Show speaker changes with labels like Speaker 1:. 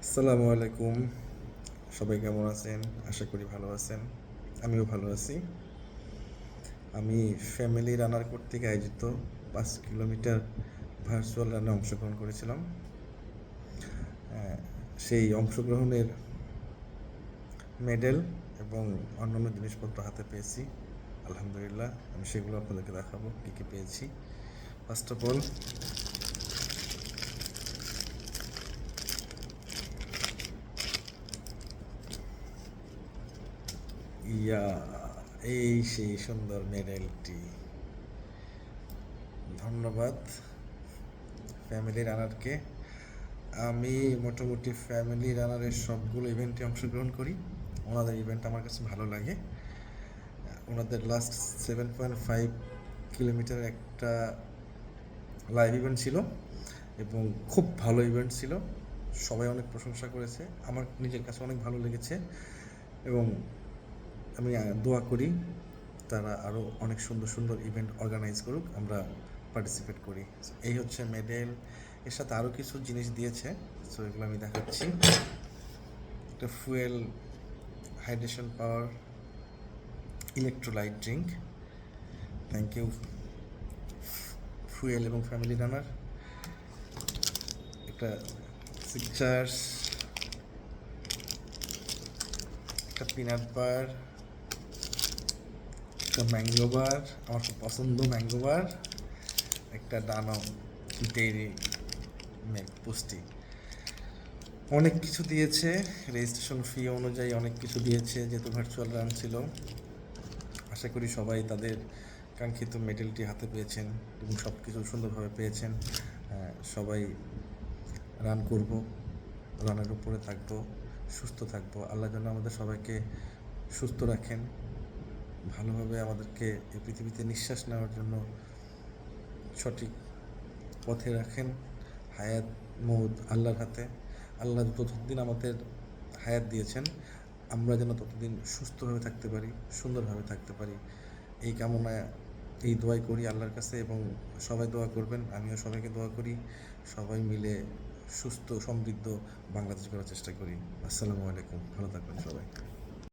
Speaker 1: আসসালামু আলাইকুম। সবাই কেমন আছেন? আশা করি ভালো আছেন। আমিও ভালো আছি। আমি ফ্যামিলি রানার কর্তৃক আয়োজিত 5 কিলোমিটার ভার্চুয়াল রানে অংশগ্রহণ করেছিলাম। সেই অংশগ্রহণের মেডেল এবং অন্যান্য জিনিসপত্র হাতে পেয়েছি। আলহামদুলিল্লাহ, আমি সেগুলো আপনাদেরকে দেখাবো কী কী পেয়েছি। ফার্স্ট অফ অল, ইয়া এই সেই সুন্দর মেডেলটি। ধন্যবাদ ফ্যামিলি রানারকে। আমি মোটামুটি ফ্যামিলি রানারের সবগুলো ইভেন্টে অংশগ্রহণ করি। ওনাদের ইভেন্ট আমার কাছে ভালো লাগে। ওনাদের লাস্ট 7.5 কিলোমিটার একটা লাইভ ইভেন্ট ছিল এবং খুব ভালো ইভেন্ট ছিল। সবাই অনেক প্রশংসা করেছে, আমার নিজের কাছে অনেক ভালো লেগেছে এবং আমি দোয়া করি তারা আরও অনেক সুন্দর সুন্দর ইভেন্ট অর্গানাইজ করুক, আমরা পার্টিসিপেট করি। এই হচ্ছে মেডেল। এর সাথে আরও কিছু জিনিস দিয়েছে, সো এগুলো আমি দেখাচ্ছি। একটা fuel hydration power electrolyte drink. Thank you fuel এবং ফ্যামিলি রানার। একটা সিকচার্স, একটা পিনাট বার, একটা ম্যাঙ্গো বার, আমার খুব পছন্দ ম্যাঙ্গো বার, একটা ডানো ডেইরি মিল্ক পুষ্টি। অনেক কিছু দিয়েছে, রেজিস্ট্রেশন ফি অনুযায়ী অনেক কিছু দিয়েছে, যেহেতু ভার্চুয়াল রান ছিল। আশা করি সবাই তাদের কাঙ্ক্ষিত মেডেলটি হাতে পেয়েছেন এবং সব কিছু সুন্দরভাবে পেয়েছেন। সবাই রান করব, রানের উপরে থাকবো, সুস্থ থাকবো। আল্লাহ যেন আমাদের সবাইকে সুস্থ রাখেন, ভালোভাবে আমাদেরকে এই পৃথিবীতে নিঃশ্বাস নেওয়ার জন্য সঠিক পথে রাখেন। হায়াত মৌত আল্লাহর হাতে। আল্লাহ যতদিন আমাদের হায়াত দিয়েছেন, আমরা যেন ততদিন সুস্থভাবে থাকতে পারি, সুন্দরভাবে থাকতে পারি, এই কামনায় এই দোয়াই করি আল্লাহর কাছে। এবং সবাই দোয়া করবেন, আমিও সবাইকে দোয়া করি, সবাই মিলে সুস্থ সমৃদ্ধ বাংলাদেশ গড়ার চেষ্টা করি। আসসালামু আলাইকুম, ভালো থাকবেন সবাই।